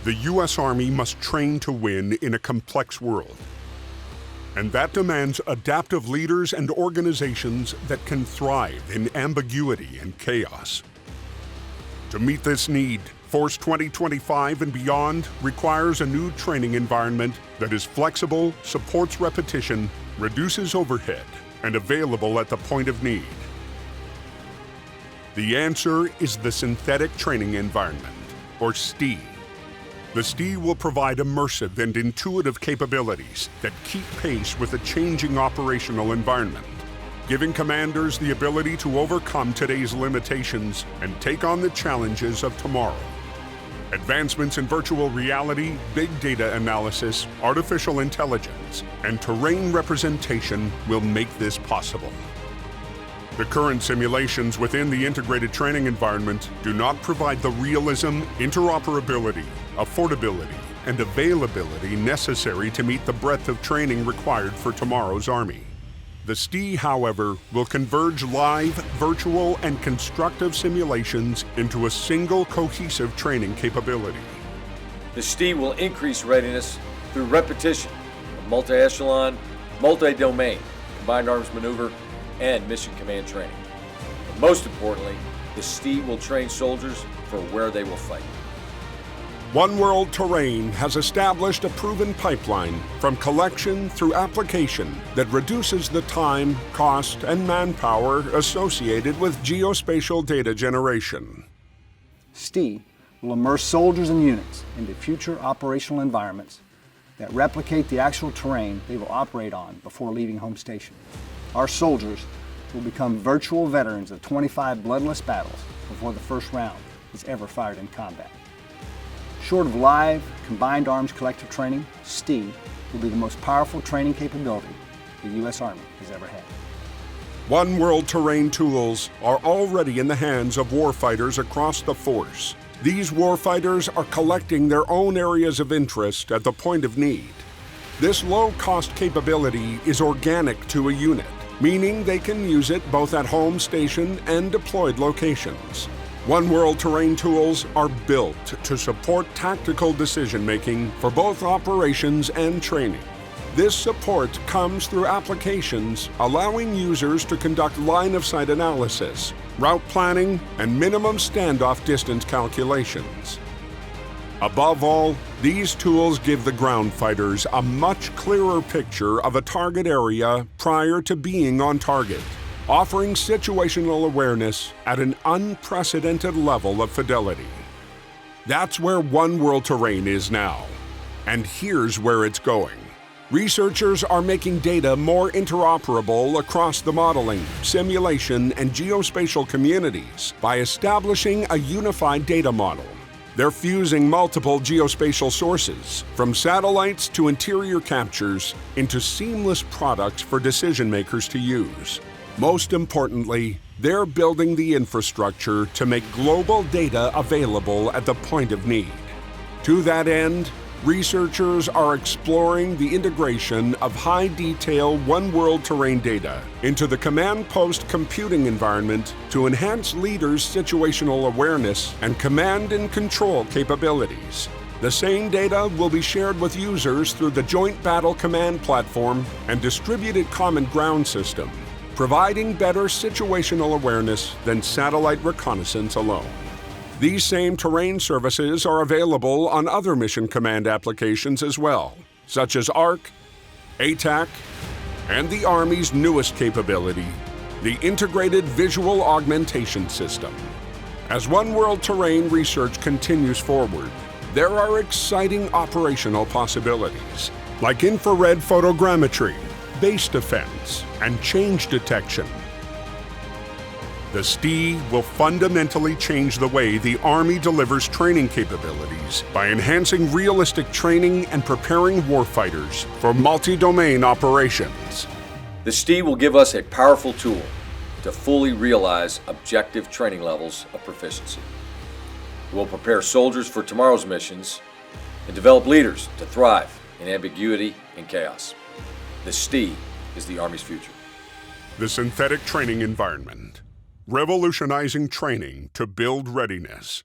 The U.S. Army must train to win in a complex world. And that demands adaptive leaders and organizations that can thrive in ambiguity and chaos. To meet this need, Force 2025 and beyond requires a new training environment that is flexible, supports repetition, reduces overhead, and available at the point of need. The answer is the Synthetic Training Environment, or STE. The STE will provide immersive and intuitive capabilities that keep pace with a changing operational environment, giving commanders the ability to overcome today's limitations and take on the challenges of tomorrow. Advancements in virtual reality, big data analysis, artificial intelligence, and terrain representation will make this possible. The current simulations within the integrated training environment do not provide the realism, interoperability, affordability, and availability necessary to meet the breadth of training required for tomorrow's Army. The STE, however, will converge live, virtual, and constructive simulations into a single cohesive training capability. The STE will increase readiness through repetition of multi-echelon, multi-domain, combined arms maneuver, and mission command training. But most importantly, the STE will train soldiers for where they will fight. One World Terrain has established a proven pipeline from collection through application that reduces the time, cost, and manpower associated with geospatial data generation. STE will immerse soldiers and units into future operational environments that replicate the actual terrain they will operate on before leaving home station. Our soldiers will become virtual veterans of 25 bloodless battles before the first round is ever fired in combat. Short of live, combined arms collective training, STE will be the most powerful training capability the U.S. Army has ever had. One World Terrain tools are already in the hands of warfighters across the force. These warfighters are collecting their own areas of interest at the point of need. This low-cost capability is organic to a unit, meaning they can use it both at home station and deployed locations. One World Terrain tools are built to support tactical decision-making for both operations and training. This support comes through applications allowing users to conduct line-of-sight analysis, route planning, and minimum standoff distance calculations. Above all, these tools give the ground fighters a much clearer picture of a target area prior to being on target, offering situational awareness at an unprecedented level of fidelity. That's where One World Terrain is now, and here's where it's going. Researchers are making data more interoperable across the modeling, simulation, and geospatial communities by establishing a unified data model. They're fusing multiple geospatial sources, from satellites to interior captures, into seamless products for decision makers to use. Most importantly, they're building the infrastructure to make global data available at the point of need. To that end, researchers are exploring the integration of high-detail One World Terrain data into the command post computing environment to enhance leaders' situational awareness and command and control capabilities. The same data will be shared with users through the Joint Battle Command Platform and Distributed Common Ground System, providing better situational awareness than satellite reconnaissance alone. These same terrain services are available on other mission command applications as well, such as ARC, ATAC, and the Army's newest capability, the Integrated Visual Augmentation System. As One World Terrain research continues forward, there are exciting operational possibilities, like infrared photogrammetry, base defense, and change detection. The STE will fundamentally change the way the Army delivers training capabilities by enhancing realistic training and preparing warfighters for multi-domain operations. The STE will give us a powerful tool to fully realize objective training levels of proficiency. It will prepare soldiers for tomorrow's missions and develop leaders to thrive in ambiguity and chaos. The STE is the Army's future. The Synthetic Training Environment. Revolutionizing training to build readiness.